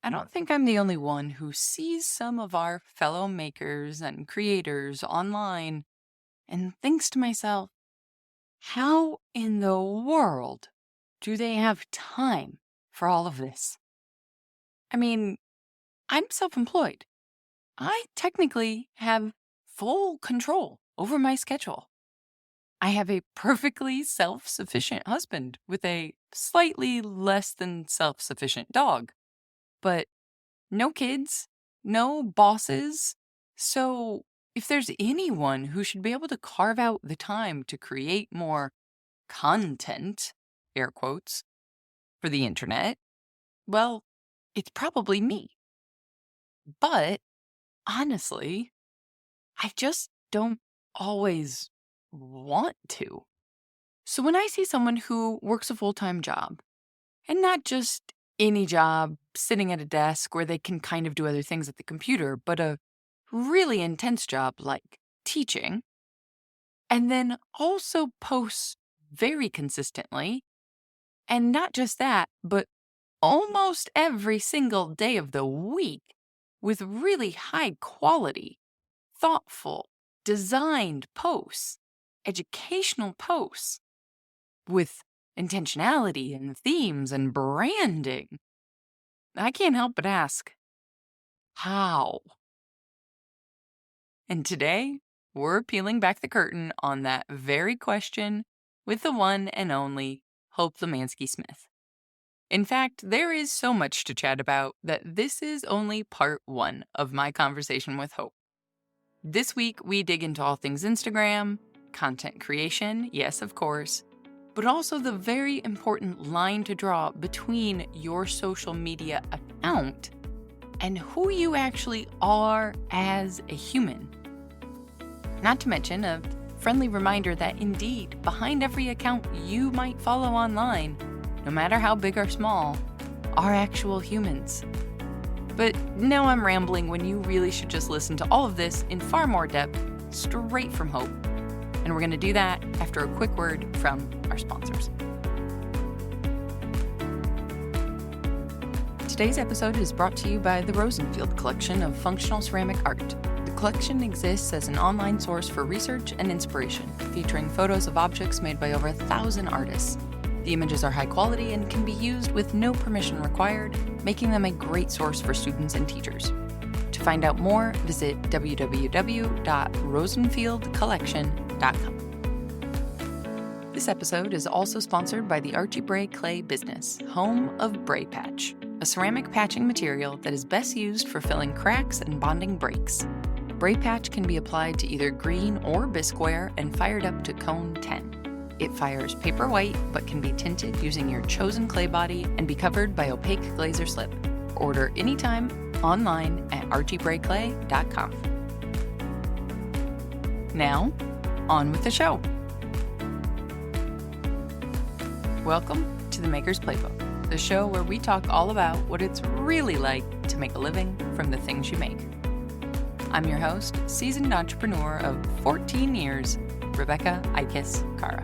I don't think I'm the only one who sees some of our fellow makers and creators online and thinks to myself, how in the world do they have time for all of this? I mean, I'm self employed. I technically have full control over my schedule. I have a perfectly self sufficient husband with a slightly less than self sufficient dog, but no kids, no bosses. So, if there's anyone who should be able to carve out the time to create more content, air quotes, for the internet, well, it's probably me. But honestly, I just don't always want to. So when I see someone who works a full time job, and not just any job sitting at a desk where they can kind of do other things at the computer, but a really intense job like teaching, and then also posts very consistently, and not just that, but almost every single day of the week with really high quality, thoughtful, designed posts, educational posts with intentionality and themes and branding. I can't help but ask, how? And today, we're peeling back the curtain on that very question with the one and only Hope Limyansky-Smith. In fact, there is so much to chat about that this is only part one of my conversation with Hope. This week, we dig into all things Instagram, content creation, yes, of course, but also the very important line to draw between your social media account and who you actually are as a human. Not to mention a friendly reminder that indeed, behind every account you might follow online, no matter how big or small, are actual humans. But now I'm rambling when you really should just listen to all of this in far more depth, straight from Hope. And we're going to do that after a quick word from our sponsors. Today's episode is brought to you by the Rosenfield collection of functional ceramic art. The collection exists as an online source for research and inspiration, featuring photos of objects made by over 1,000 artists. The images are high quality and can be used with no permission required, making them a great source for students and teachers. To find out more, visit www.rosenfieldcollection.com. This episode is also sponsored by the Archie Bray Clay business, home of Bray Patch, a ceramic patching material that is best used for filling cracks and bonding breaks. Bray Patch can be applied to either green or bisqueware and fired up to cone 10. It fires paper white, but can be tinted using your chosen clay body and be covered by opaque glaze or slip. Order anytime online at archiebrayclay.com. Now, on with the show. Welcome to the Maker's Playbook, the show where we talk all about what it's really like to make a living from the things you make. I'm your host, seasoned entrepreneur of 14 years, Rebecca Ikes-Kara.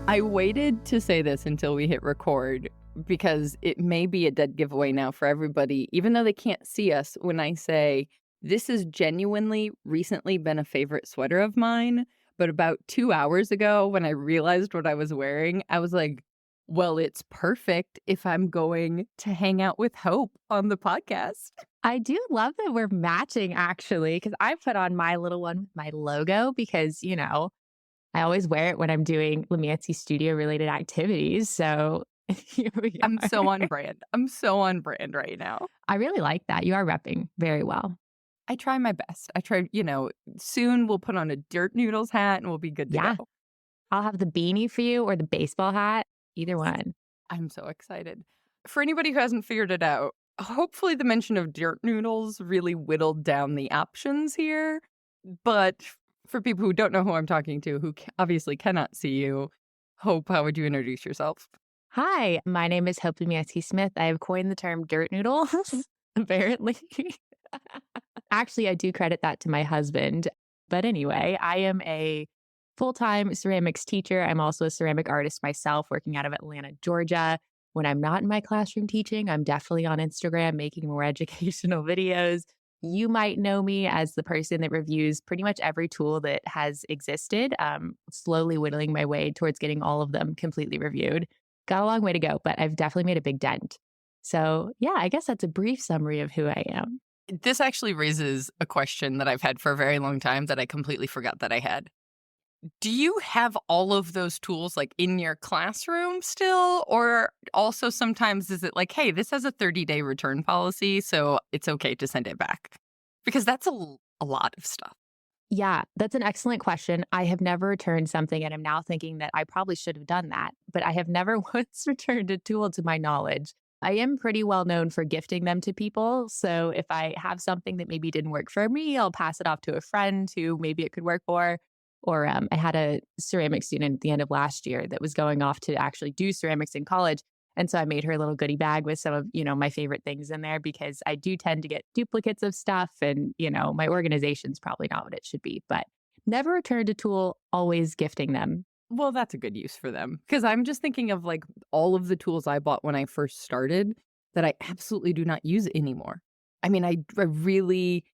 I waited to say this until we hit record because it may be a dead giveaway now for everybody, even though they can't see us, when I say this has genuinely recently been a favorite sweater of mine. But about 2 hours ago, when I realized what I was wearing, I was like, well, it's perfect if I'm going to hang out with Hope on the podcast. I do love that we're matching, actually, because I put on my little one with my logo because, I always wear it when I'm doing Limyansky studio related activities. So here we are. I'm so on brand. I'm so on brand right now. I really like that. You are repping very well. I try my best. I try, soon we'll put on a Dirt Noodles hat and we'll be good to go. I'll have the beanie for you or the baseball hat, either one. I'm so excited. For anybody who hasn't figured it out, hopefully the mention of Dirt Noodles really whittled down the options here. But for people who don't know who I'm talking to, who obviously cannot see you, Hope, how would you introduce yourself? Hi, my name is Hope Limyansky-Smith. I have coined the term dirt noodle, apparently. Actually, I do credit that to my husband. But anyway, I am a full-time ceramics teacher. I'm also a ceramic artist myself, working out of Atlanta, Georgia. When I'm not in my classroom teaching, I'm definitely on Instagram making more educational videos. You might know me as the person that reviews pretty much every tool that has existed, slowly whittling my way towards getting all of them completely reviewed. Got a long way to go, but I've definitely made a big dent. So, yeah, I guess that's a brief summary of who I am. This actually raises a question that I've had for a very long time that I completely forgot that I had. Do you have all of those tools, like, in your classroom still? Or also sometimes is it like, "Hey, this has a 30-day return policy, so it's okay to send it back?" Because that's a lot of stuff. Yeah, that's an excellent question. I have never returned something, and I'm now thinking that I probably should have done that, but I have never once returned a tool to my knowledge. I am pretty well known for gifting them to people. So if I have something that maybe didn't work for me, I'll pass it off to a friend who maybe it could work for. Or I had a ceramics student at the end of last year that was going off to actually do ceramics in college. And so I made her a little goodie bag with some of, my favorite things in there because I do tend to get duplicates of stuff and, my organization's probably not what it should be, but never returned a tool, always gifting them. Well, that's a good use for them. Because 'cause I'm just thinking of, like, all of the tools I bought when I first started that I absolutely do not use anymore. I mean, I really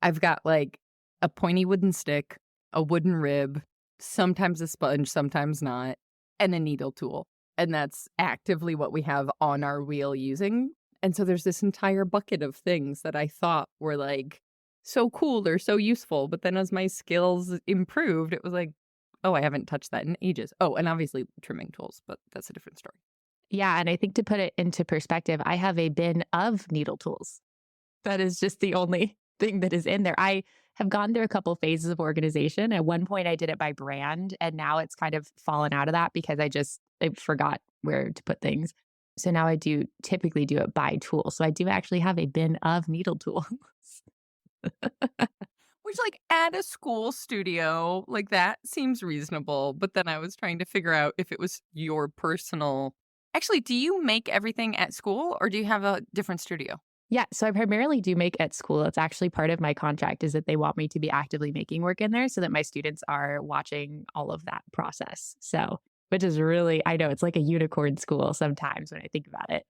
I've got, like, a pointy wooden stick, a wooden rib, sometimes a sponge, sometimes not, and a needle tool, and that's actively what we have on our wheel using, and so there's this entire bucket of things that I thought were, like, so cool or so useful, but then as my skills improved, it was like, "Oh, I haven't touched that in ages." Oh, and obviously trimming tools, but that's a different story. Yeah. And I think to put it into perspective, I have a bin of needle tools. That is just the only thing that is in there. I have gone through a couple phases of organization. At one point, I did it by brand, and now it's kind of fallen out of that because I forgot where to put things. So now I do typically do it by tool. So I do actually have a bin of needle tools. Which, like, at a school studio, like, that seems reasonable, but then I was trying to figure out if it was your personal. Actually, do you make everything at school, or do you have a different studio? Yeah, so I primarily do make at school. It's actually part of my contract is that they want me to be actively making work in there so that my students are watching all of that process. So, which is really, I know it's like a unicorn school sometimes when I think about it.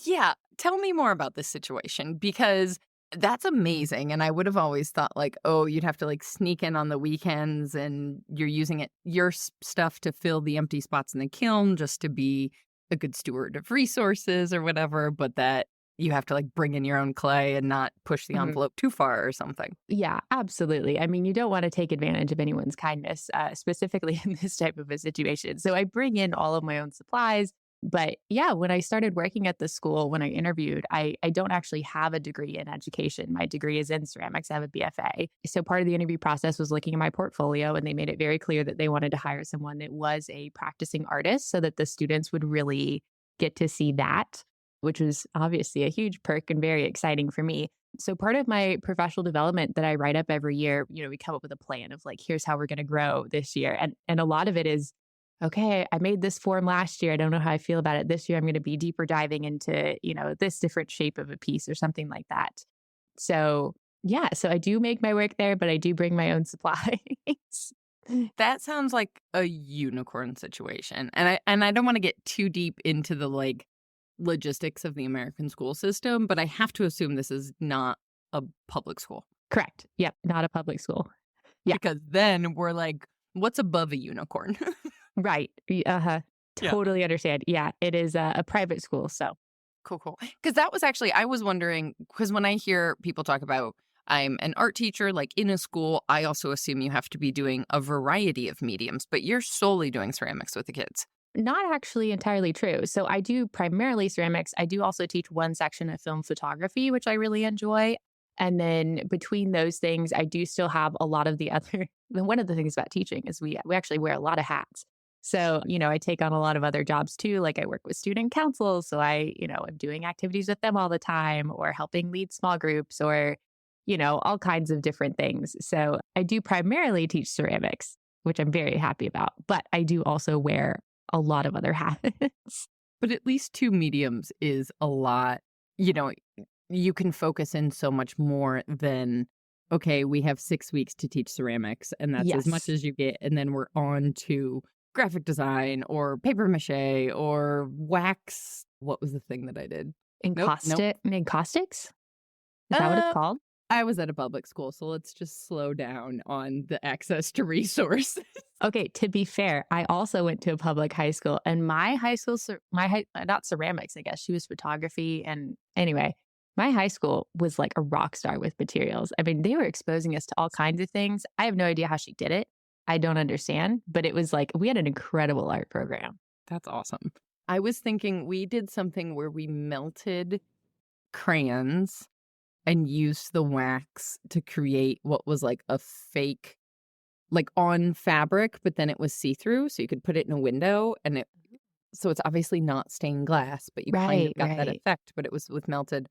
Yeah, tell me more about this situation because that's amazing, and I would have always thought, like, oh, you'd have to, like, sneak in on the weekends and you're using your stuff to fill the empty spots in the kiln just to be a good steward of resources or whatever, but that you have to, like, bring in your own clay and not push the Mhm. envelope too far or something. Yeah, absolutely. I mean, you don't want to take advantage of anyone's kindness, specifically in this type of a situation. So I bring in all of my own supplies. But yeah, when I started working at the school, when I interviewed, I don't actually have a degree in education. My degree is in ceramics. I have a BFA. So part of the interview process was looking at my portfolio, and they made it very clear that they wanted to hire someone that was a practicing artist so that the students would really get to see that, which was obviously a huge perk and very exciting for me. So part of my professional development that I write up every year, we come up with a plan of like, here's how we're going to grow this year. And a lot of it is, okay, I made this form last year. I don't know how I feel about it this year. I'm going to be deeper diving into, this different shape of a piece or something like that. So yeah, so I do make my work there, but I do bring my own supplies. That sounds like a unicorn situation, and I don't wanna get too deep into the, like, logistics of the American school system, but I have to assume this is not a public school, Correct. Yep. Not a public school. Yeah. because then we're like, what's above a unicorn? Right. Uh-huh. Yeah. Totally understand. Yeah. It is a private school. So Cool, cool. Because that was actually I was wondering because when I hear people talk about I'm an art teacher, like, in a school, I also assume you have to be doing a variety of mediums, but you're solely doing ceramics with the kids. not actually entirely true. So I do primarily ceramics. I do also teach one section of film photography, which I really enjoy. And then between those things, I do still have a lot of the other. One of the things about teaching is we actually wear a lot of hats. So, I take on a lot of other jobs too. Like I work with student councils. So I'm doing activities with them all the time or helping lead small groups or, all kinds of different things. So I do primarily teach ceramics, which I'm very happy about. But I do also wear a lot of other hats. But at least 2 mediums is a lot. You know, you can focus in so much more than, "Okay, we have 6 weeks to teach ceramics, and that's as much Yes. as you get, and then we're on to graphic design or paper mache or wax What was the thing that I did? Nope, nope. Encaustics? Is that what it's Uh, called? I was at a public school, so let's just slow down on the access to resources. Okay, to be fair, I also went to a public high school, and my high school, not ceramics, I guess she was photography. And anyway, my high school was like a rock star with materials. I mean, they were exposing us to all kinds of things. I have no idea how she did it. I don't understand, but it was like we had an incredible art program. That's awesome. I was thinking we did something where we melted crayons and used the wax to create what was like a fake, like on fabric, but then it was see-through, so you could put it in a window so it's obviously not stained glass, but you kind of Right, got that right. effect, but it was with melted.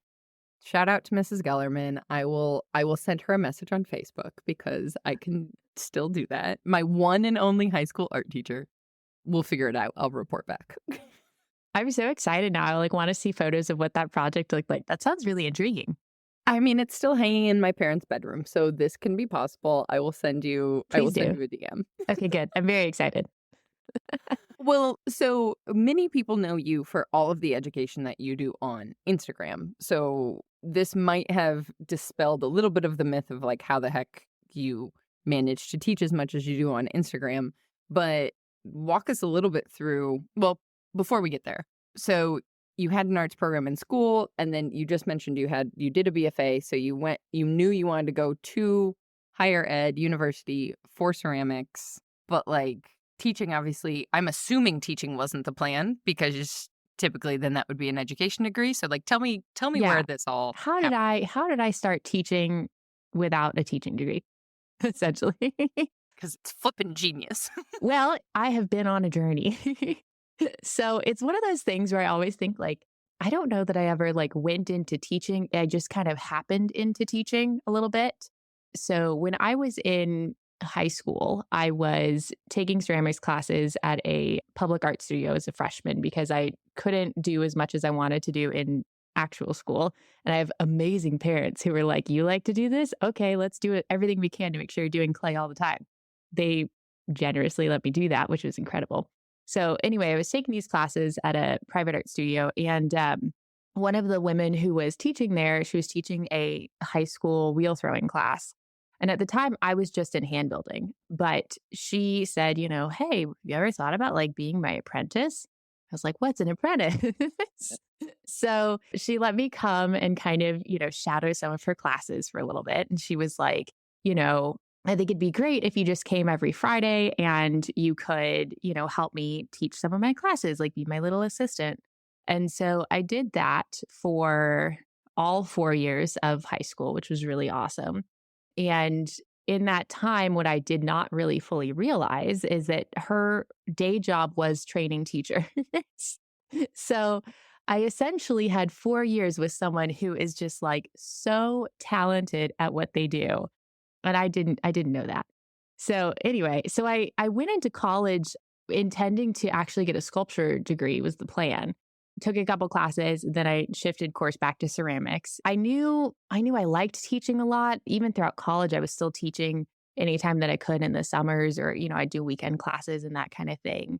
Shout out to Mrs. Gellerman. I will send her a message on Facebook because I can still do that. My one and only high school art teacher. We'll figure it out. I'll report back. I'm so excited now. I like want to see photos of what that project looked like. That sounds really intriguing. I mean, it's still hanging in my parents' bedroom, so this can be possible. I will send you Please do. a DM. Okay, good. I'm very excited. Well, so many people know you for all of the education that you do on Instagram. So this might have dispelled a little bit of the myth of like how the heck you manage to teach as much as you do on Instagram. But walk us a little bit through, well, before we get there. So you had an arts program in school, and then you just mentioned you did a BFA, so you knew you wanted to go to higher ed, university for ceramics, but like teaching, obviously, I'm assuming teaching wasn't the plan because typically then that would be an education degree. So like tell me Yeah. where this all How did happened. I start teaching without a teaching degree? Essentially. Because it's flippin' genius. Well, I have been on a journey. So it's one of those things where I always think like, I don't know that I ever like went into teaching. I just kind of happened into teaching a little bit. So when I was in high school, I was taking ceramics classes at a public art studio as a freshman because I couldn't do as much as I wanted to do in actual school. And I have amazing parents who were like, "You like to do this? Okay, let's do it. Everything we can to make sure you're doing clay all the time." They generously let me do that, which was incredible. So anyway, I was taking these classes at a private art studio, and one of the women who was teaching there, she was teaching a high school wheel throwing class. And at the time, I was just in hand building, but she said, "Hey, have you ever thought about like being my apprentice?" I was like, "What's an apprentice?" So she let me come and kind of, shadow some of her classes for a little bit. And she was like, "I think it'd be great if you just came every Friday and you could, help me teach some of my classes, like be my little assistant." And so I did that for all 4 years of high school, which was really awesome. And in that time, what I did not really fully realize is that her day job was training teachers. So I essentially had 4 years with someone who is just like so talented at what they do. And I didn't know that. So anyway, so I went into college intending to actually get a sculpture degree was the plan. Took a couple classes, then I shifted course back to ceramics. I knew I liked teaching a lot. Even throughout college, I was still teaching anytime that I could in the summers or, I'd do weekend classes and that kind of thing.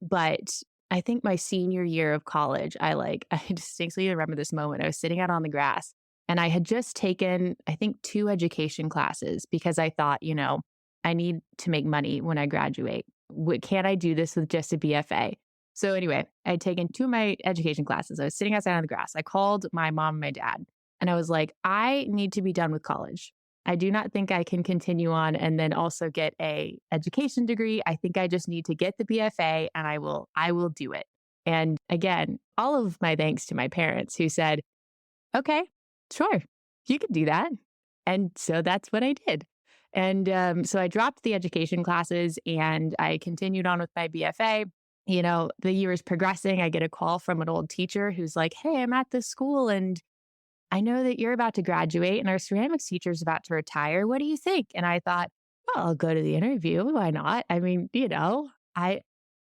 But I think my senior year of college, I distinctly remember this moment. I was sitting out on the grass and I had just taken, I think, 2 education classes because I thought, I need to make money when I graduate. Can't I do this with just a BFA? So anyway, I'd taken 2 of my education classes. I was sitting outside on the grass. I called my mom and my dad and I was like, "I need to be done with college. I do not think I can continue on and then also get a education degree. I think I just need to get the BFA and I will do it." And again, all of my thanks to my parents who said, "Okay, sure, you can do that." And so that's what I did. And so I dropped the education classes and I continued on with my BFA. The year is progressing. I get a call from an old teacher who's like, "Hey, I'm at this school and I know that you're about to graduate and our ceramics teacher is about to retire. What do you think?" And I thought, "Well, I'll go to the interview. Why not? I mean, I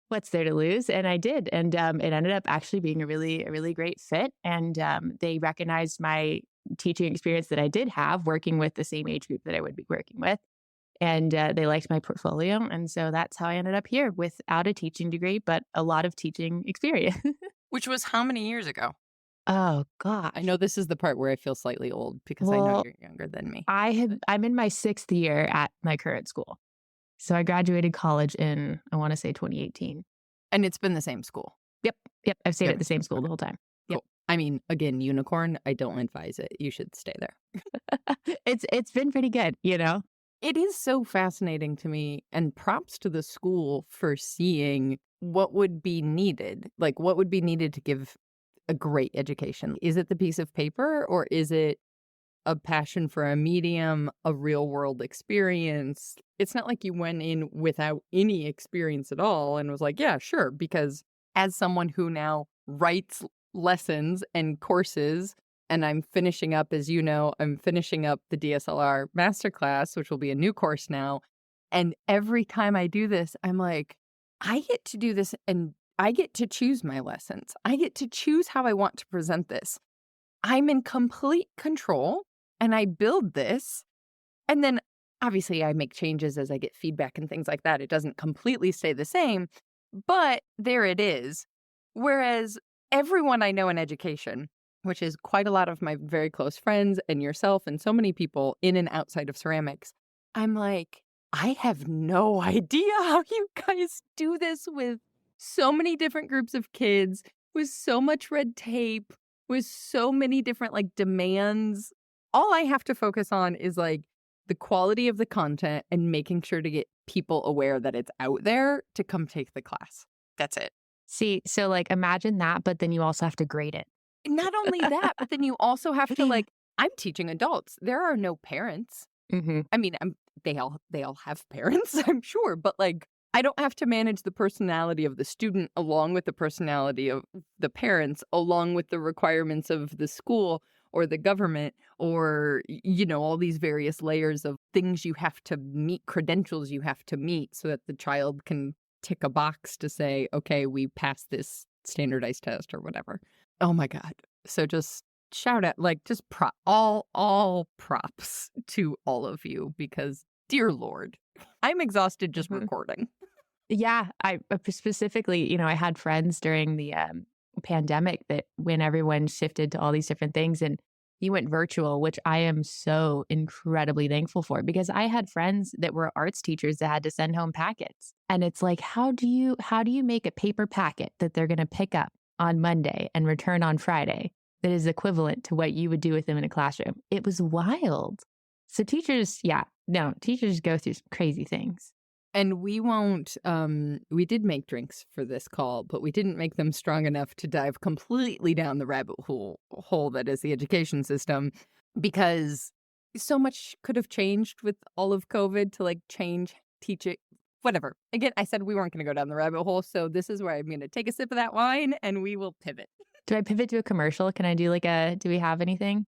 what's there to lose?" And I did. And it ended up actually being a really great fit. And they recognized my teaching experience that I did have working with the same age group that I would be working with. And they liked my portfolio. And so that's how I ended up here without a teaching degree, but a lot of teaching experience. Which was how many years ago? Oh gosh. I know this is the part where I feel slightly old because I know Well, you're younger than me. I'm in my 6th year at my current school. So I graduated college in, I want to say 2018. And it's been the same school. Yep. Yep. I've stayed Good. at the same school the Okay, whole time. Yep. cool. I mean, again, unicorn, I don't advise it. You should stay there. It's been pretty good, you know? It is so fascinating to me, and props to the school for seeing what would be needed. Like, what would be needed to give a great education? Is it the piece of paper, or is it a passion for a medium, a real world experience? It's not like you went in without any experience at all and was like, yeah, sure. Because as someone who now writes lessons and courses, and I'm finishing up, as you know, I'm finishing up the DSLR masterclass, which will be a new course now. And every time I do this, I'm like, I get to do this and I get to choose my lessons. I get to choose how I want to present this. I'm in complete control and I build this. And then obviously I make changes as I get feedback and things like that. It doesn't completely stay the same, but there it is. Whereas everyone I know in education, which is quite a lot of my very close friends and yourself and so many people in and outside of ceramics, I'm like, I have no idea how you guys do this with so many different groups of kids, with so much red tape, with so many different like demands. All I have to focus on is like the quality of the content and making sure to get people aware that it's out there to come take the class. That's it. See, so like imagine that, but then you also have to grade it. Not only that, but then you also have to like, I'm teaching adults. There are no parents. Mm-hmm. I mean, they all have parents, I'm sure, but like I don't have to manage the personality of the student along with the personality of the parents, along with the requirements of the school or the government, or all these various layers of things you have to meet, credentials you have to meet so that the child can tick a box to say, okay, we passed this standardized test or whatever. Oh my God. So just shout out, like just all props to all of you, because dear Lord, I'm exhausted just Mhm. recording. Yeah, I specifically, I had friends during the pandemic that when everyone shifted to all these different things and you went virtual, which I am so incredibly thankful for because I had friends that were arts teachers that had to send home packets. And it's like, how do you make a paper packet that they're going to pick up on Monday and return on Friday that is equivalent to what you would do with them in a classroom? It was wild. So teachers go through some crazy things. And we won't, we did make drinks for this call, but we didn't make them strong enough to dive completely down the rabbit hole that is the education system, because so much could have changed with all of COVID to like change, teach it, whatever. Again, I said we weren't going to go down the rabbit hole. So this is where I'm going to take a sip of that wine and we will pivot. Do I pivot to a commercial? Can I do do we have anything?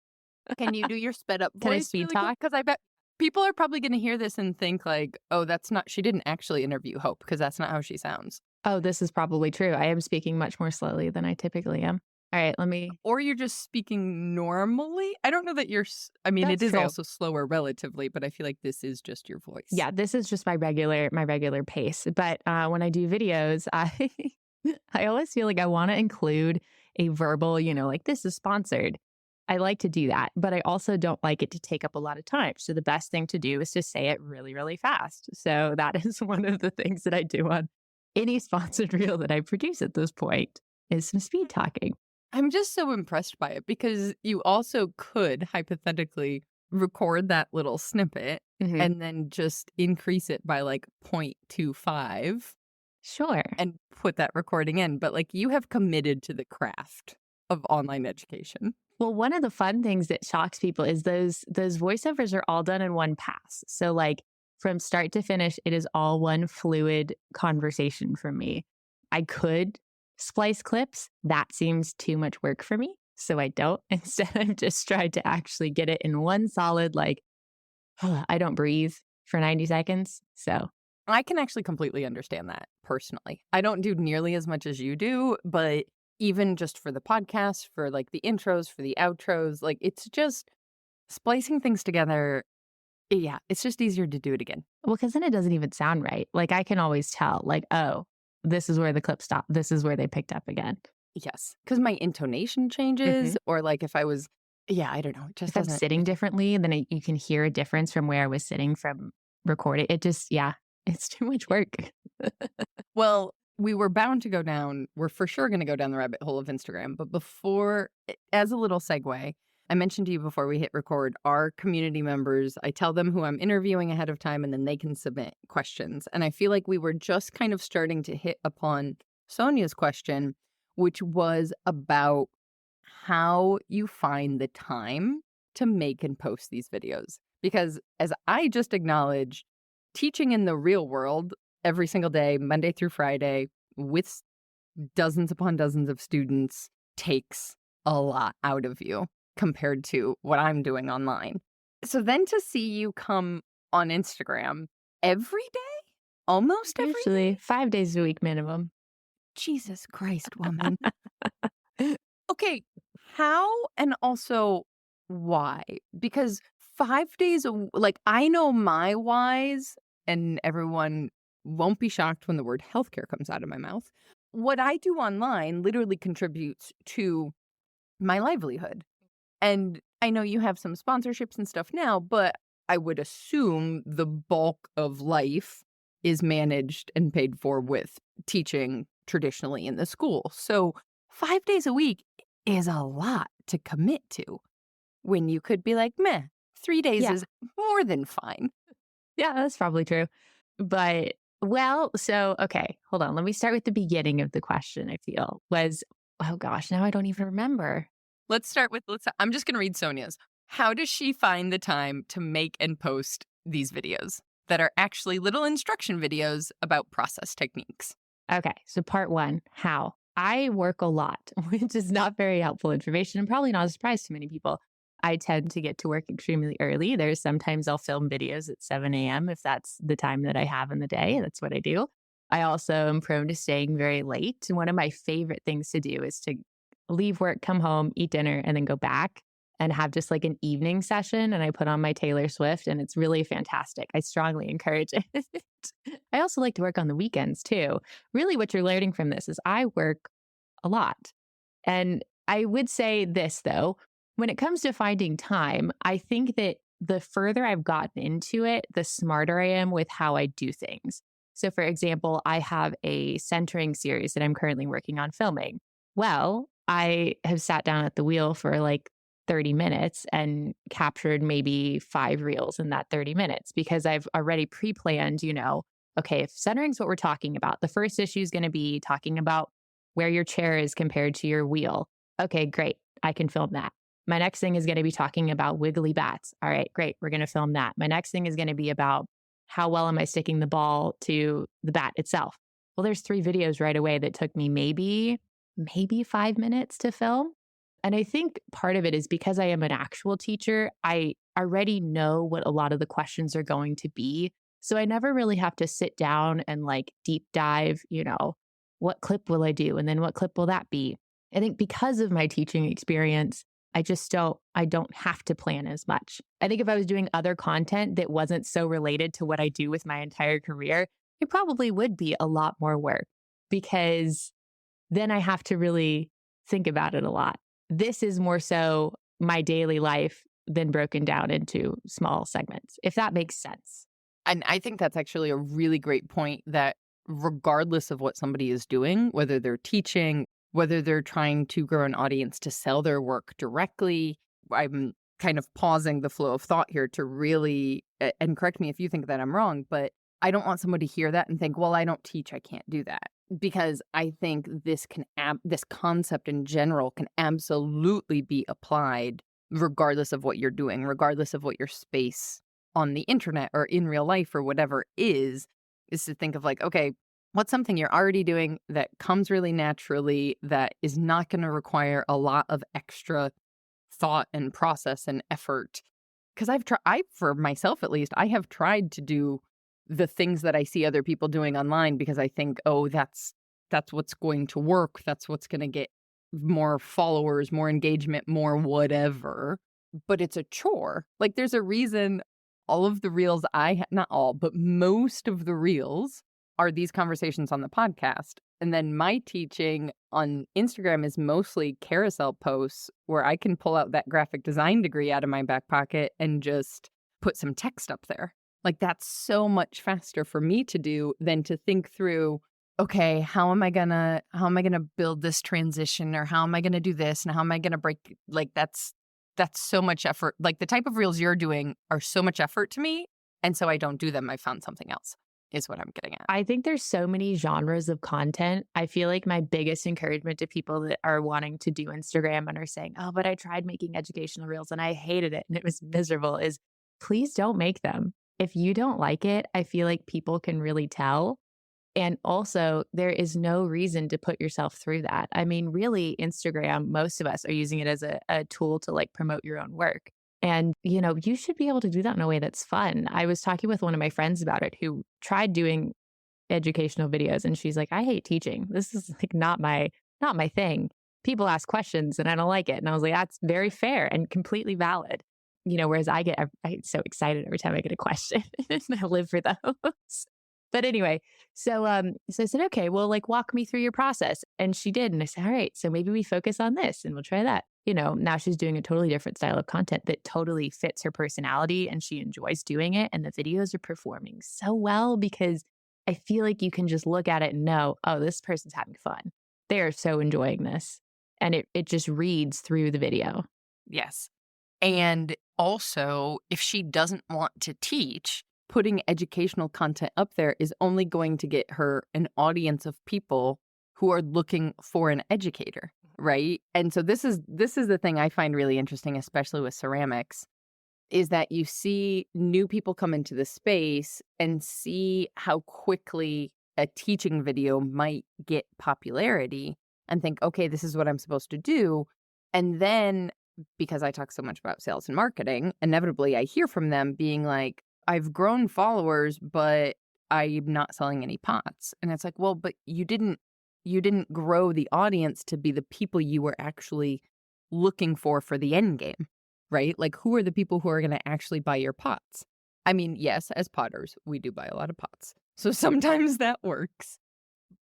Can you do your sped up voice? Can I speed talk? Because I bet people are probably going to hear this and think like, oh, she didn't actually interview Hope, because that's not how she sounds. Oh, this is probably true. I am speaking much more slowly than I typically am. All right, let me. Or you're just speaking normally. I don't know that I mean, That's it is true. also slower relatively, but I feel like this is just your voice. Yeah, this is just my regular pace. But when I do videos, I always feel like I want to include a verbal, like this is sponsored. I like to do that, but I also don't like it to take up a lot of time. So the best thing to do is to say it really, really fast. So that is one of the things that I do on any sponsored reel that I produce at this point is some speed talking. I'm just so impressed by it, because you also could hypothetically record that little snippet Mhm. and then just increase it by like 0.25 Sure. and put that recording in. But like, you have committed to the craft of online education. Well, one of the fun things that shocks people is those voiceovers are all done in one pass. So like from start to finish, it is all one fluid conversation for me. I could splice clips. That seems too much work for me. So I don't. Instead, I've just tried to actually get it in one solid, like, I don't breathe for 90 seconds. So I can actually completely understand that personally. I don't do nearly as much as you do, but even just for the podcast, for like the intros, for the outros, like it's just splicing things together. Yeah, it's just easier to do it again. well, because then it doesn't even sound right. Like I can always tell, like, oh, this is where the clip stopped. This is where they picked up again. Yes, because my intonation changes, Mhm. or like if I was, yeah, I don't know. It just If I'm doesn't. sitting differently, then you can hear a difference from where I was sitting from recording. It just, yeah, it's too much work. Well, we were bound to go down. We're for sure going to go down the rabbit hole of Instagram. But before, as a little segue, I mentioned to you before we hit record, our community members, I tell them who I'm interviewing ahead of time and then they can submit questions. And I feel like we were just kind of starting to hit upon Sonia's question, which was about how you find the time to make and post these videos. Because as I just acknowledged, teaching in the real world every single day, Monday through Friday, with dozens upon dozens of students takes a lot out of you compared to what I'm doing online. So then to see you come on Instagram every day, almost every day, Usually 5 days a week minimum. Jesus Christ, woman. Okay, how and also why? Because 5 days like, I know my whys, and everyone won't be shocked when the word healthcare comes out of my mouth. What I do online literally contributes to my livelihood. And I know you have some sponsorships and stuff now, but I would assume the bulk of life is managed and paid for with teaching traditionally in the school. So 5 days a week is a lot to commit to when you could be like, meh, 3 days Yeah. is more than fine. Yeah, that's probably true. But, well, so, okay, hold on. Let me start with the beginning of the question, I feel was, oh gosh, now I don't even remember. I'm just going to read Sonia's. How does she find the time to make and post these videos that are actually little instruction videos about process techniques? Okay, so part one, how? I work a lot, which is not very helpful information and probably not a surprise to many people. I tend to get to work extremely early. There's sometimes I'll film videos at 7 a.m. if that's the time that I have in the day. That's what I do. I also am prone to staying very late. And one of my favorite things to do is to leave work, come home, eat dinner, and then go back and have just like an evening session. And I put on my Taylor Swift, and it's really fantastic. I strongly encourage it. I also like to work on the weekends too. Really, what you're learning from this is I work a lot. And I would say this though, when it comes to finding time, I think that the further I've gotten into it, the smarter I am with how I do things. So, for example, I have a centering series that I'm currently working on filming. Well, I have sat down at the wheel for like 30 minutes and captured maybe 5 reels in that 30 minutes because I've already pre planned, okay, if centering is what we're talking about, the first issue is going to be talking about where your chair is compared to your wheel. Okay, great. I can film that. My next thing is going to be talking about wiggly bats. All right, great. We're going to film that. My next thing is going to be about how well am I sticking the ball to the bat itself. Well, there's 3 videos right away that took me maybe 5 minutes to film. And I think part of it is because I am an actual teacher, I already know what a lot of the questions are going to be. So I never really have to sit down and like deep dive, what clip will I do? And then what clip will that be? I think because of my teaching experience, I don't have to plan as much. I think if I was doing other content that wasn't so related to what I do with my entire career, it probably would be a lot more work because then I have to really think about it a lot. This is more so my daily life than broken down into small segments, if that makes sense. And I think that's actually a really great point that regardless of what somebody is doing, whether they're teaching, whether they're trying to grow an audience to sell their work directly, I'm kind of pausing the flow of thought here to really, and correct me if you think that I'm wrong, but I don't want somebody to hear that and think, well, I don't teach, I can't do that. Because I think this concept in general can absolutely be applied regardless of what you're doing, regardless of what your space on the internet or in real life or whatever is to think of like, okay, what's something you're already doing that comes really naturally, that is not going to require a lot of extra thought and process and effort? Because for myself at least, I have tried to do the things that I see other people doing online because I think, oh, that's what's going to work. That's what's going to get more followers, more engagement, more whatever. But it's a chore. Like there's a reason all of the reels not all, but most of the reels are these conversations on the podcast. And then my teaching on Instagram is mostly carousel posts where I can pull out that graphic design degree out of my back pocket and just put some text up there. Like, that's so much faster for me to do than to think through, okay, how am I gonna build this transition, or how am I gonna do this, and how am I gonna break, like, that's so much effort. Like, the type of reels you're doing are so much effort to me, and so I don't do them. I found something else, is what I'm getting at. I think there's so many genres of content. I feel like my biggest encouragement to people that are wanting to do Instagram and are saying, oh, but I tried making educational reels and I hated it and it was miserable, is please don't make them. If you don't like it, I feel like people can really tell. And also, there is no reason to put yourself through that. I mean, really, Instagram, most of us are using it as a tool to like promote your own work. And, you should be able to do that in a way that's fun. I was talking with one of my friends about it who tried doing educational videos, and she's like, I hate teaching. This is like not my thing. People ask questions and I don't like it. And I was like, that's very fair and completely valid. Whereas I get so excited every time I get a question and I live for those. But anyway, so I said, okay, well, like, walk me through your process. And she did. And I said, all right, so maybe we focus on this and we'll try that. Now she's doing a totally different style of content that totally fits her personality and she enjoys doing it. And the videos are performing so well because I feel like you can just look at it and know, oh, this person's having fun. They are so enjoying this. And it just reads through the video. Yes. And also, if she doesn't want to teach, putting educational content up there is only going to get her an audience of people who are looking for an educator, right? And so this is the thing I find really interesting, especially with ceramics, is that you see new people come into the space and see how quickly a teaching video might get popularity and think, okay, this is what I'm supposed to do. And then, because I talk so much about sales and marketing, inevitably I hear from them being like, I've grown followers, but I'm not selling any pots. And it's like, well, but you didn't grow the audience to be the people you were actually looking for the end game, right? Like, who are the people who are going to actually buy your pots? I mean, yes, as potters, we do buy a lot of pots. So sometimes that works.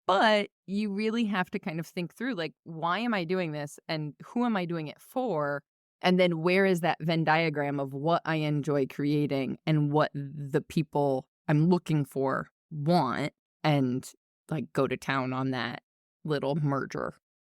But you really have to kind of think through, like, why am I doing this and who am I doing it for? And then where is that Venn diagram of what I enjoy creating and what the people I'm looking for want, and like go to town on that little merger,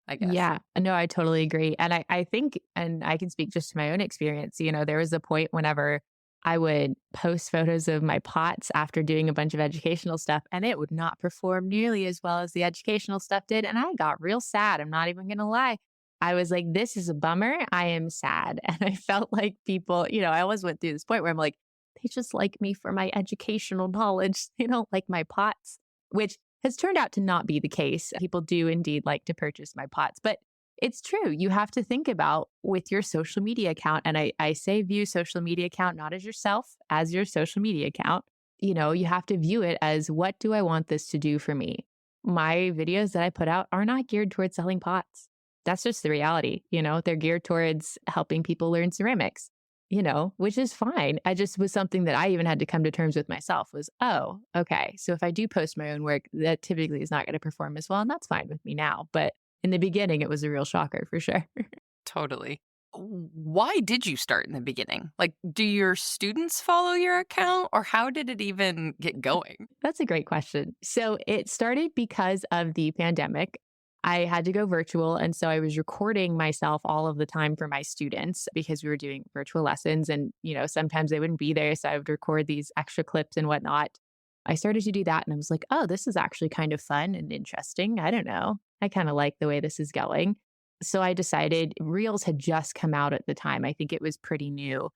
I guess. Yeah, no, I totally agree. And I think, and I can speak just to my own experience, there was a point whenever I would post photos of my pots after doing a bunch of educational stuff, and it would not perform nearly as well as the educational stuff did. And I got real sad. I'm not even going to lie. I was like, this is a bummer. I am sad. And I felt like people, I always went through this point where I'm like, they just like me for my educational knowledge. They don't like my pots, which has turned out to not be the case. People do indeed like to purchase my pots, but it's true. You have to think about with your social media account. And I say view social media account not as yourself, as your social media account. You have to view it as, what do I want this to do for me? My videos that I put out are not geared towards selling pots. That's just the reality. They're geared towards helping people learn ceramics, which is fine. I just was something that I even had to come to terms with myself was, oh, okay. So if I do post my own work, that typically is not going to perform as well. And that's fine with me now. But in the beginning, it was a real shocker for sure. Totally. Why did you start in the beginning? Like, do your students follow your account, or how did it even get going? That's a great question. So it started because of the pandemic. I had to go virtual. And so I was recording myself all of the time for my students because we were doing virtual lessons and, sometimes they wouldn't be there. So I would record these extra clips and whatnot. I started to do that and I was like, oh, this is actually kind of fun and interesting. I don't know. I kind of like the way this is going. So I decided Reels had just come out at the time. I think it was pretty new.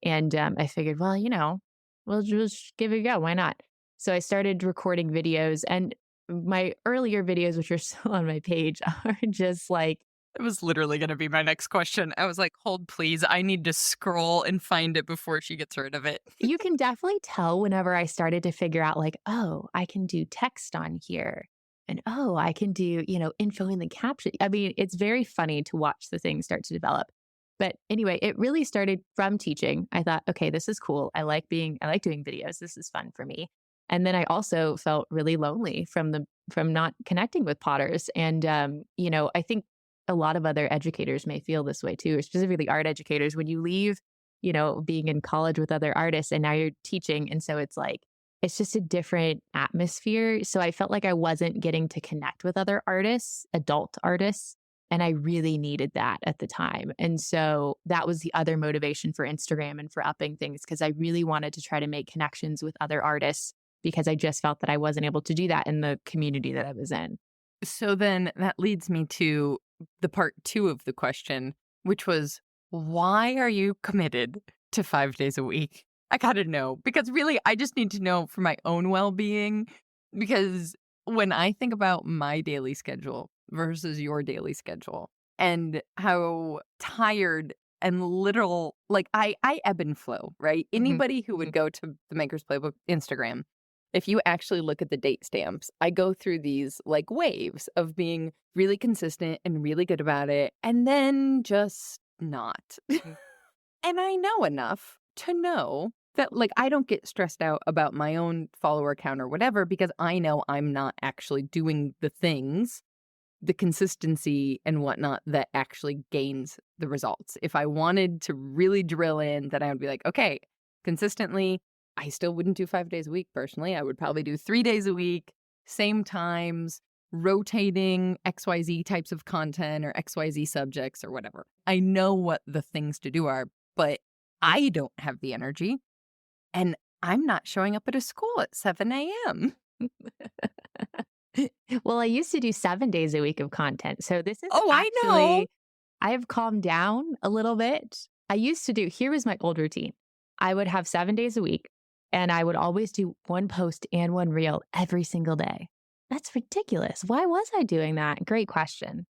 And I figured, well, we'll just give it a go. Why not? So I started recording videos, and my earlier videos, which are still on my page, are just like, It was literally going to be my next question. I was like, hold, please. I need to scroll and find it before she gets rid of it. You can definitely tell whenever I started to figure out like, oh, I can do text on here. And oh, I can do, info in the caption. I mean, it's very funny to watch the things start to develop. But anyway, it really started from teaching. I thought, okay, this is cool. I like doing videos. This is fun for me. And then I also felt really lonely from the from not connecting with potters. And I think a lot of other educators may feel this way too, or specifically art educators. When you leave, being in college with other artists and now you're teaching, and so it's like it's just a different atmosphere. So I felt like I wasn't getting to connect with other artists, adult artists. And I really needed that at the time. And so that was the other motivation for Instagram and for upping things, because I really wanted to try to make connections with other artists because I just felt that I wasn't able to do that in the community that I was in. So then that leads me to the part 2 of the question, which was, why are you committed to 5 days a week? I gotta know, because really, I just need to know for my own well-being, because when I think about my daily schedule versus your daily schedule and how tired and literal, like I ebb and flow, right? Anybody who would go to the Maker's Playbook Instagram, if you actually look at the date stamps, I go through these like waves of being really consistent and really good about it, and then just not. And I know enough to know that like I don't get stressed out about my own follower count or whatever, because I know I'm not actually doing the things, the consistency and whatnot that actually gains the results. If I wanted to really drill in, then I would be like, okay, consistently, I still wouldn't do 5 days a week personally. I would probably do 3 days a week, same times, rotating XYZ types of content or XYZ subjects or whatever. I know what the things to do are, but I don't have the energy, and I'm not showing up at a school at 7 a.m. Well, I used to do 7 days a week of content. So this is Oh, I know. actually, I have calmed down a little bit. I used to do, here was my old routine. I would have 7 days a week and I would always do one post and one reel every single day. That's ridiculous. Why was I doing that? Great question.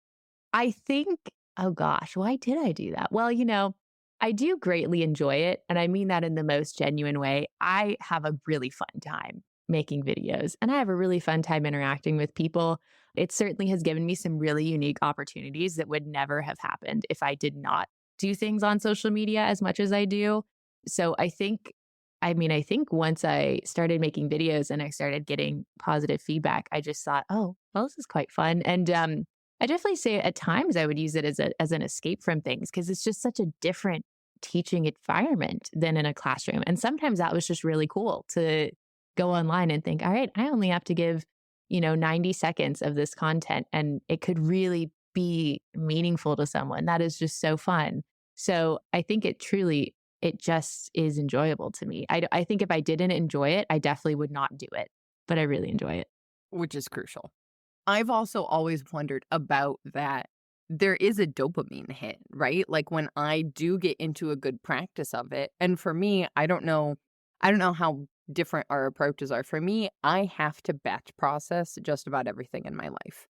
I think, oh gosh, why did I do that? Well, I do greatly enjoy it. And I mean that in the most genuine way. I have a really fun time making videos and I have a really fun time interacting with people. It certainly has given me some really unique opportunities that would never have happened if I did not do things on social media as much as I do. So I think once I started making videos and I started getting positive feedback, I just thought, oh, well, this is quite fun. And I definitely say at times I would use it as an escape from things because it's just such a different teaching environment than in a classroom. And sometimes that was just really cool to go online and think, all right, I only have to give, 90 seconds of this content and it could really be meaningful to someone. That is just so fun. So I think it just is enjoyable to me. I think if I didn't enjoy it, I definitely would not do it, but I really enjoy it. Which is crucial. I've also always wondered about that. There is a dopamine hit, right? Like when I do get into a good practice of it. And for me, I don't know how different our approaches are. For me, I have to batch process just about everything in my life.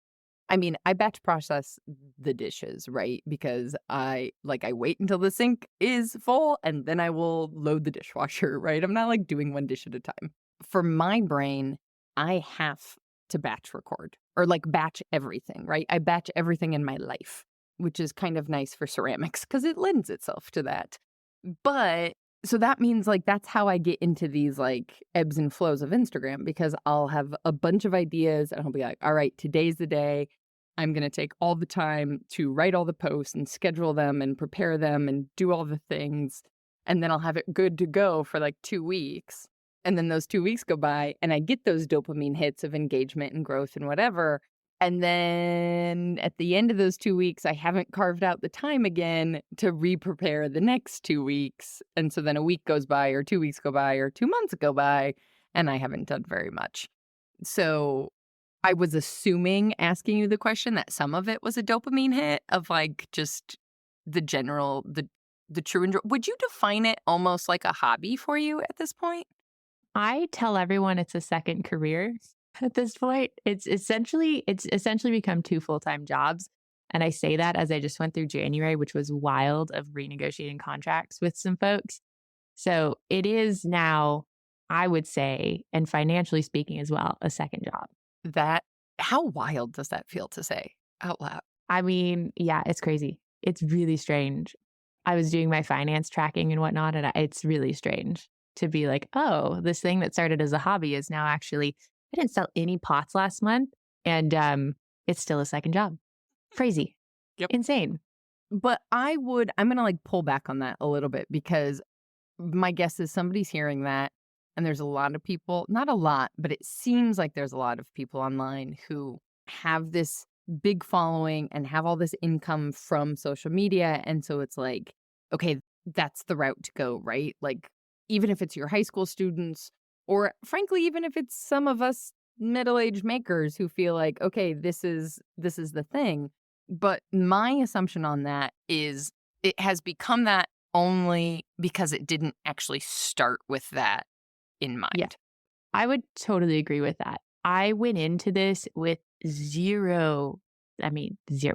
I mean, I batch process the dishes, right? Because I wait until the sink is full and then I will load the dishwasher, right? I'm not like doing one dish at a time. For my brain, I have to batch record or like batch everything, right? I batch everything in my life, which is kind of nice for ceramics because it lends itself to that. But so that means like that's how I get into these like ebbs and flows of Instagram, because I'll have a bunch of ideas and I'll be like, all right, today's the day. I'm going to take all the time to write all the posts and schedule them and prepare them and do all the things. And then I'll have it good to go for like 2 weeks. And then those 2 weeks go by and I get those dopamine hits of engagement and growth and whatever. And then at the end of those 2 weeks, I haven't carved out the time again to re-prepare the next 2 weeks. And so then a week goes by or 2 weeks go by or 2 months go by and I haven't done very much. So I was assuming, asking you the question, that some of it was a dopamine hit of like just the general, the true enjoy. Would you define it almost like a hobby for you at this point? I tell everyone it's a second career at this point. It's essentially become 2 full-time jobs. And I say that as I just went through January, which was wild, of renegotiating contracts with some folks. So it is now, I would say, and financially speaking as well, a second job. How wild does that feel to say out loud? I mean, yeah, it's crazy. It's really strange. I was doing my finance tracking and whatnot, and it's really strange to be like, oh, this thing that started as a hobby is now actually, I didn't sell any pots last month, And it's still a second job. Crazy. Yep. Insane. But I'm going to like pull back on that a little bit because my guess is somebody's hearing that. And there's a lot of people, not a lot, but it seems like there's a lot of people online who have this big following and have all this income from social media. And so it's like, okay, that's the route to go, right? Like, even if it's your high school students, or frankly, even if it's some of us middle-aged makers who feel like, okay, this is the thing. But my assumption on that is it has become that only because it didn't actually start with that in mind. Yeah. I would totally agree with that. I went into this with zero,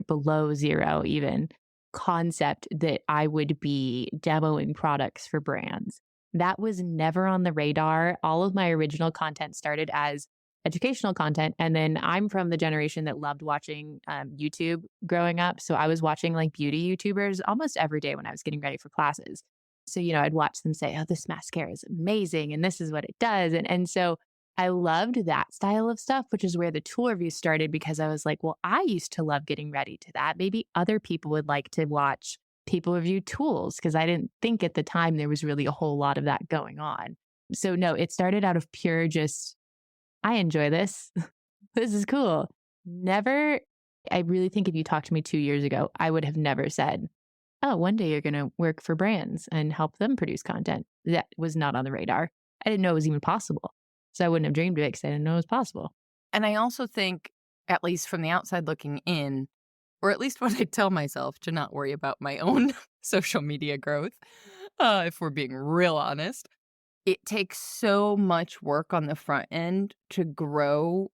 below zero even, concept that I would be demoing products for brands. That was never on the radar. All of my original content started as educational content. And then I'm from the generation that loved watching YouTube growing up. So I was watching like beauty YouTubers almost every day when I was getting ready for classes. So, I'd watch them say, oh, this mascara is amazing and this is what it does. And so I loved that style of stuff, which is where the tool review started because I was like, well, I used to love getting ready to that. Maybe other people would like to watch people review tools because I didn't think at the time there was really a whole lot of that going on. So no, it started out of pure just, I enjoy this. This is cool. Never, I really think if you talked to me 2 years ago, I would have never said, oh, one day you're going to work for brands and help them produce content. That was not on the radar. I didn't know it was even possible. So I wouldn't have dreamed of it because I didn't know it was possible. And I also think, at least from the outside looking in, or at least what I tell myself to not worry about my own social media growth, if we're being real honest, it takes so much work on the front end to grow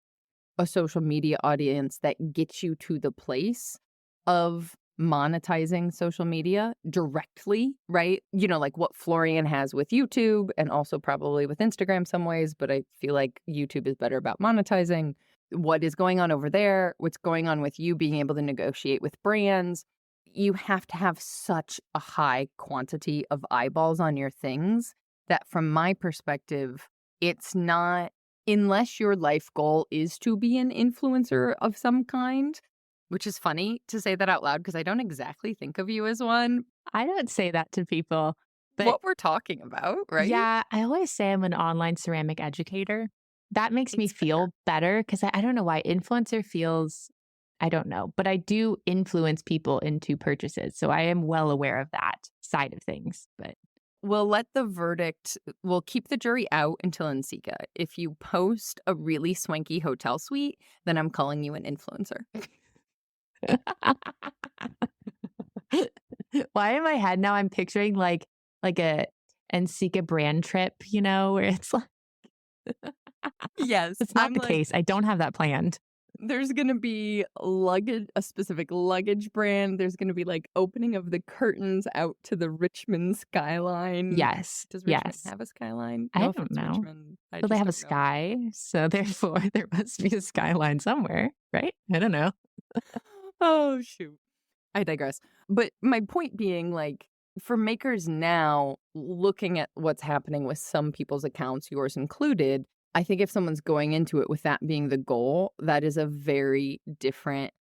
a social media audience that gets you to the place of monetizing social media directly, right? Like what Florian has with YouTube and also probably with Instagram some ways, but I feel like YouTube is better about monetizing what is going on over there, what's going on with you being able to negotiate with brands. You have to have such a high quantity of eyeballs on your things that from my perspective, it's not, unless your life goal is to be an influencer of some kind, which is funny to say that out loud because I don't exactly think of you as one. I don't say that to people. But what we're talking about, right? Yeah, I always say I'm an online ceramic educator. That makes me feel better because I don't know why influencer feels, I don't know, but I do influence people into purchases. So I am well aware of that side of things. But we'll keep the jury out until Nsika. If you post a really swanky hotel suite, then I'm calling you an influencer. Why in my head now I'm picturing like a Nsika brand trip, where it's like yes, it's not the case. I don't have that planned. There's going to be a specific luggage brand. There's going to be like opening of the curtains out to the Richmond skyline. Yes. Does Richmond have a skyline? I don't know. Well, they have a sky, so therefore there must be a skyline somewhere, right? I don't know. Oh, shoot. I digress. But my point being, like, for makers now, looking at what's happening with some people's accounts, yours included, I think if someone's going into it with that being the goal, that is a very different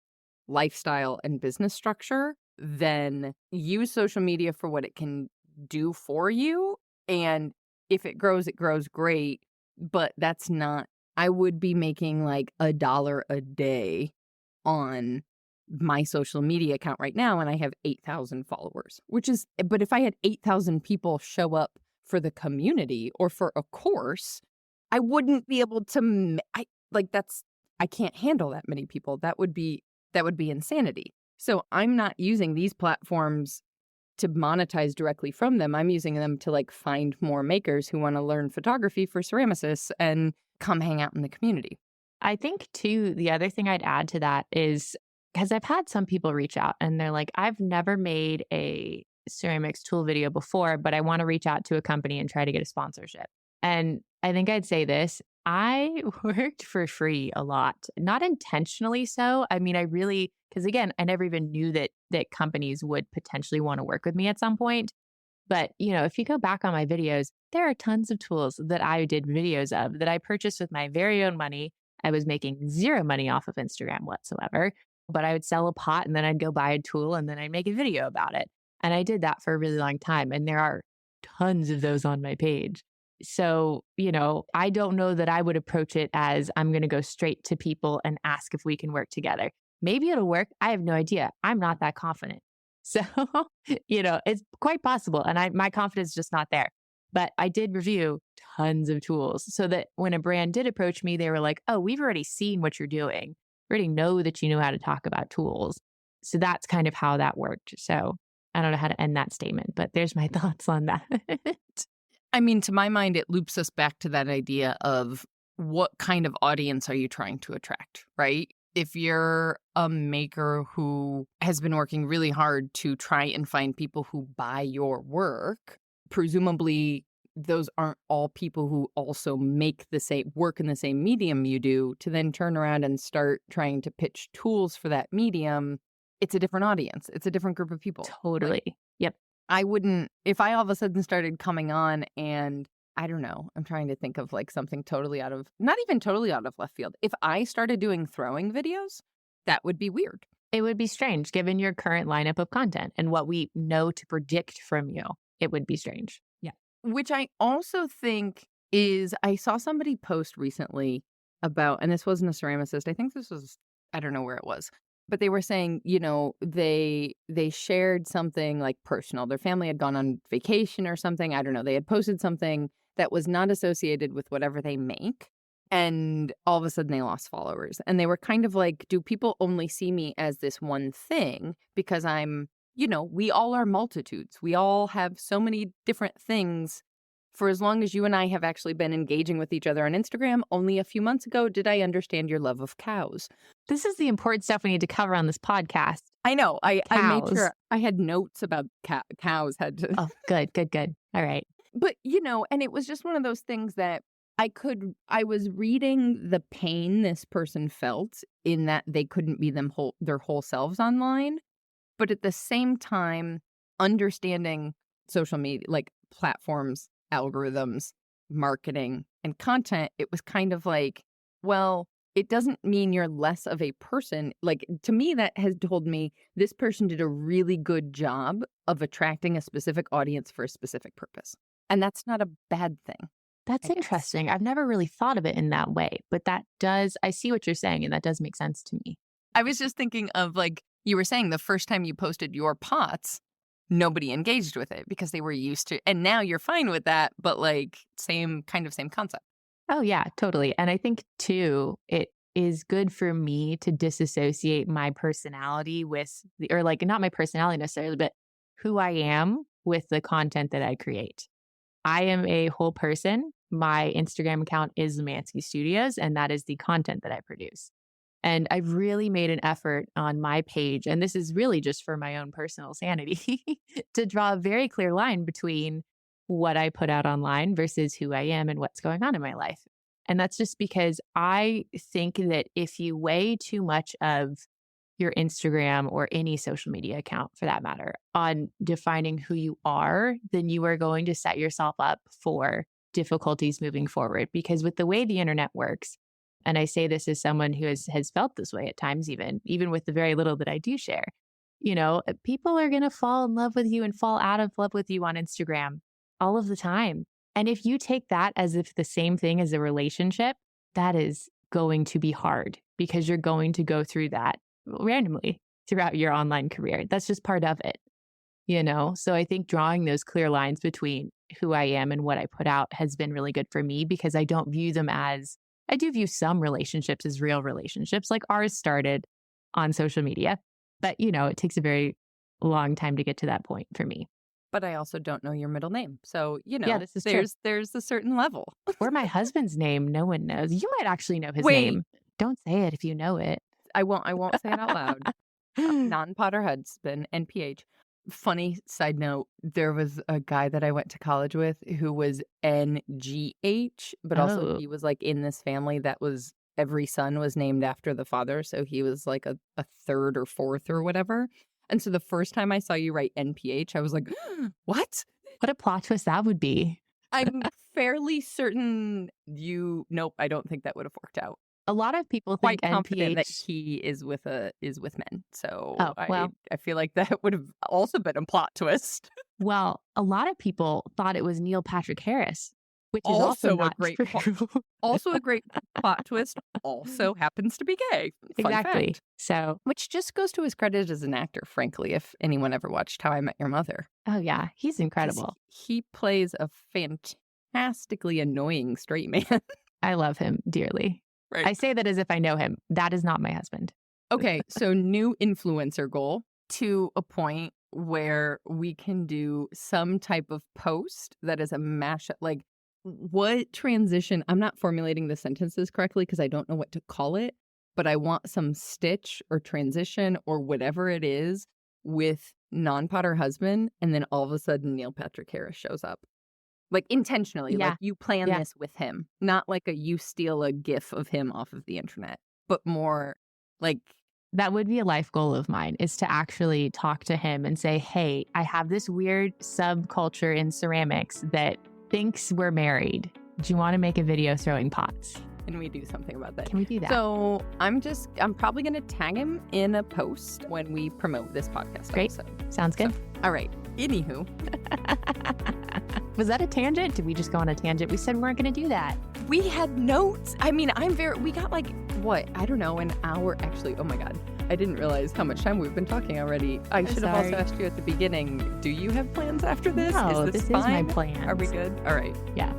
lifestyle and business structure than use social media for what it can do for you. And if it grows great. But that's not, I would be making like $1 a day on my social media account right now, and I have 8,000 followers, but if I had 8,000 people show up for the community or for a course, I wouldn't be able to, I can't handle that many people. That would be insanity. So I'm not using these platforms to monetize directly from them. I'm using them to like find more makers who want to learn photography for ceramicists and come hang out in the community. I think too, the other thing I'd add to that is, because I've had some people reach out and they're like, I've never made a ceramics tool video before, but I want to reach out to a company and try to get a sponsorship. And I think I'd say this, I worked for free a lot, not intentionally so. I mean, because again, I never even knew that companies would potentially want to work with me at some point. But, if you go back on my videos, there are tons of tools that I did videos of that I purchased with my very own money I was making zero money off of Instagram whatsoever, but I would sell a pot and then I'd go buy a tool and then I'd make a video about it. And I did that for a really long time. And there are tons of those on my page. So, I don't know that I would approach it as I'm going to go straight to people and ask if we can work together. Maybe it'll work. I have no idea. I'm not that confident. So, it's quite possible. And my confidence is just not there. But I did review tons of tools so that when a brand did approach me, they were like, oh, we've already seen what you're doing. We already know that you know how to talk about tools. So that's kind of how that worked. So I don't know how to end that statement, but there's my thoughts on that. I mean, to my mind, it loops us back to that idea of what kind of audience are you trying to attract, right? If you're a maker who has been working really hard to try and find people who buy your work, presumably those aren't all people who also make the same work in the same medium you do, to then turn around and start trying to pitch tools for that medium. It's a different audience. It's a different group of people. Totally. Yep. I wouldn't, if I all of a sudden started coming on and I don't know, I'm trying to think of like something not even totally out of left field. If I started doing throwing videos, that would be weird. It would be strange given your current lineup of content and what we know to predict from you. It would be strange. Yeah. Which I also think is, I saw somebody post recently about, and this wasn't a ceramicist. I think this was, I don't know where it was, but they were saying, they shared something like personal. Their family had gone on vacation or something. I don't know. They had posted something that was not associated with whatever they make. And all of a sudden they lost followers. And they were kind of like, do people only see me as this one thing because I'm, we all are multitudes. We all have so many different things. For as long as you and I have actually been engaging with each other on Instagram, only a few months ago did I understand your love of cows. This is the important stuff we need to cover on this podcast. I know. I made Cows. sure I had notes about cows. Oh, good. All right. But, and it was just one of those things that I was reading the pain this person felt in that they couldn't be their whole selves online. But at the same time, understanding social media, like platforms, algorithms, marketing, and content, it was kind of like, well, it doesn't mean you're less of a person. Like, to me, that has told me this person did a really good job of attracting a specific audience for a specific purpose. And that's not a bad thing. That's interesting. I've never really thought of it in that way, but I see what you're saying, and that does make sense to me. I was just thinking of, like, you were saying the first time you posted your pots, nobody engaged with it because they were used to, and now you're fine with that, but like same concept. Oh yeah, totally. And I think too, it is good for me to disassociate my personality or like not my personality necessarily, but who I am with the content that I create. I am a whole person. My Instagram account is Limyansky Studios, and that is the content that I produce. And I've really made an effort on my page, and this is really just for my own personal sanity, to draw a very clear line between what I put out online versus who I am and what's going on in my life. And that's just because I think that if you weigh too much of your Instagram or any social media account for that matter on defining who you are, then you are going to set yourself up for difficulties moving forward. Because with the way the internet works, and I say this as someone who has felt this way at times, even with the very little that I do share, people are going to fall in love with you and fall out of love with you on Instagram all of the time. And if you take that as if the same thing as a relationship, that is going to be hard because you're going to go through that randomly throughout your online career. That's just part of it, So I think drawing those clear lines between who I am and what I put out has been really good for me because I don't view them as, I do view some relationships as real relationships, like ours started on social media. But, it takes a very long time to get to that point for me. But I also don't know your middle name. So, yeah, this is true. There's a certain level. Or my husband's name, no one knows. You might actually know his Wait. name. Don't say it if you know it. I won't say it out loud. Non-Potter husband, NPH. Funny side note, there was a guy that I went to college with who was NGH, but also he was like in this family that was, every son was named after the father. So he was like a third or fourth or whatever. And so the first time I saw you write NPH, I was like, what? What a plot twist that would be. I'm fairly certain nope, I don't think that would have worked out. a lot of people quite think confident that NPH. he is with men. So Oh, well. I feel like that would have also been a plot twist. Well, a lot of people thought it was Neil Patrick Harris, which is also Also a not great true. Also a great plot twist. Also happens to be gay. Fun Exactly. fact. So, Which just goes to his credit as an actor, frankly, if anyone ever watched How I Met Your Mother. oh yeah, he's 'Cause incredible. he plays a fantastically annoying straight man. I love him dearly. I say that as if I know him. That is not my husband. Okay, so new influencer goal to a point where we can do some type of post that is a mashup. Like, what transition? I'm not formulating the sentences correctly because I don't know what to call it, but I want some stitch or transition or whatever it is with non-Potter husband, and then all of a sudden Neil Patrick Harris shows up. Like intentionally, Yeah. like you plan Yeah. this with him, not like you steal a gif of him off of the internet, but more like, That would be a life goal of mine, is to actually talk to him and say, hey, I have this weird subculture in ceramics that thinks we're married. Do you want to make a video throwing pots? can we do something about that? Can we do that? So I'm probably going to tag him in a post when we promote this podcast Great. episode. Sounds good. All right. Anywho, Was that a tangent? Did we just go on a tangent? We said we weren't going to do that. we had notes. I mean, we got like, what? I don't know, an hour. Actually, oh my God. I didn't realize how much time we've been talking already. I should have also sorry. asked you at the beginning, do you have plans after this? No, is this is my fine? plan. Are we good? All right. Yeah.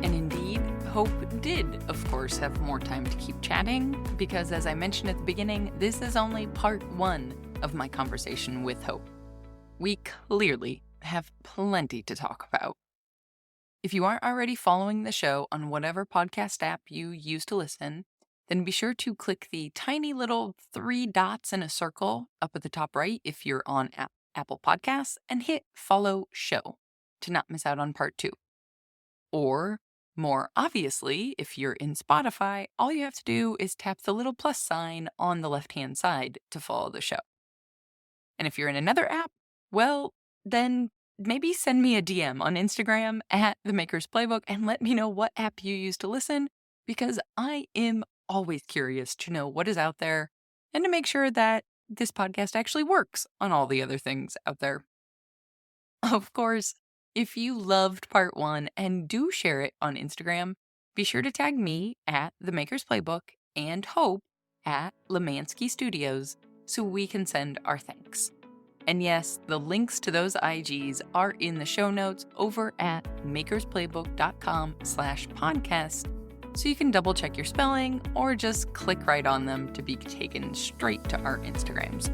And indeed, Hope did, of course, have more time to keep chatting, because as I mentioned at the beginning, this is only part 1 of my conversation with Hope. We clearly have plenty to talk about. If you aren't already following the show on whatever podcast app you use to listen, then be sure to click the tiny little 3 dots in a circle up at the top right if you're on Apple Podcasts, and hit follow show to not miss out on part 2. Or, more obviously, if you're in Spotify, all you have to do is tap the little plus sign on the left-hand side to follow the show. And if you're in another app, well, then maybe send me a DM on Instagram at The Maker's Playbook and let me know what app you use to listen, because I am always curious to know what is out there and to make sure that this podcast actually works on all the other things out there. Of course, if you loved part 1 and do share it on Instagram, be sure to tag me at The Maker's Playbook and Hope at Limyansky Studios so we can send our thanks. And yes, the links to those IGs are in the show notes over at makersplaybook.com/podcast, so you can double check your spelling or just click right on them to be taken straight to our Instagrams.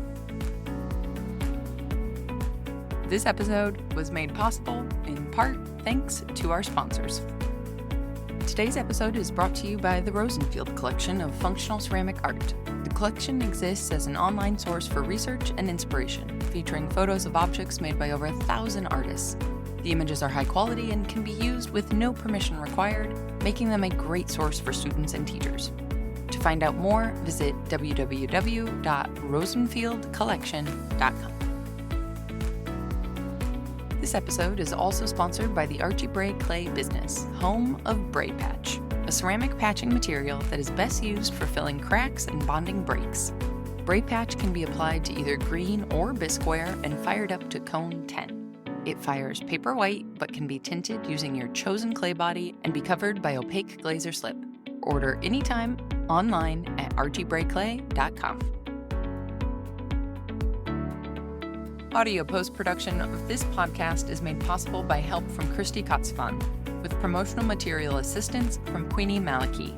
This episode was made possible in part thanks to our sponsors. Today's episode is brought to you by the Rosenfield collection of functional ceramic art. The collection exists as an online source for research and inspiration, featuring photos of objects made by over 1,000 artists. The images are high quality and can be used with no permission required, making them a great source for students and teachers. To find out more, visit www.rosenfieldcollection.com. This episode is also sponsored by the Archie Bray Clay business, home of Bray Patch, a ceramic patching material that is best used for filling cracks and bonding breaks. Bray Patch can be applied to either green or bisqueware and fired up to cone 10. It fires paper white but can be tinted using your chosen clay body and be covered by opaque glazer slip. Order anytime online at archiebrayclay.com. Audio post-production of this podcast is made possible by help from Christy Kotzfan, with promotional material assistance from Queenie Maliki.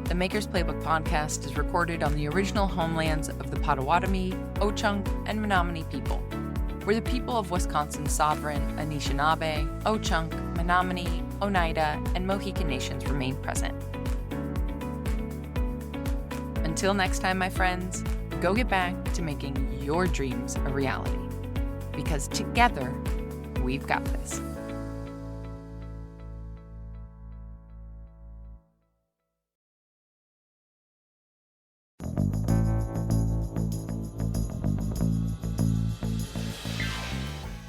The Maker's Playbook podcast is recorded on the original homelands of the Potawatomi, Ho-Chunk, and Menominee people, where the people of Wisconsin's sovereign Anishinaabe, Ho-Chunk, Menominee, Oneida, and Mohican nations remain present. Until next time, my friends, go get back to making your dreams a reality. Because together, we've got this.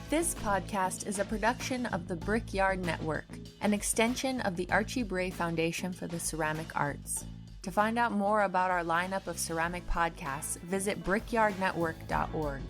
This podcast is a production of the Brickyard Network an extension of the Archie Bray Foundation for the Ceramic Arts. To find out more about our lineup of ceramic podcasts, visit brickyardnetwork.org.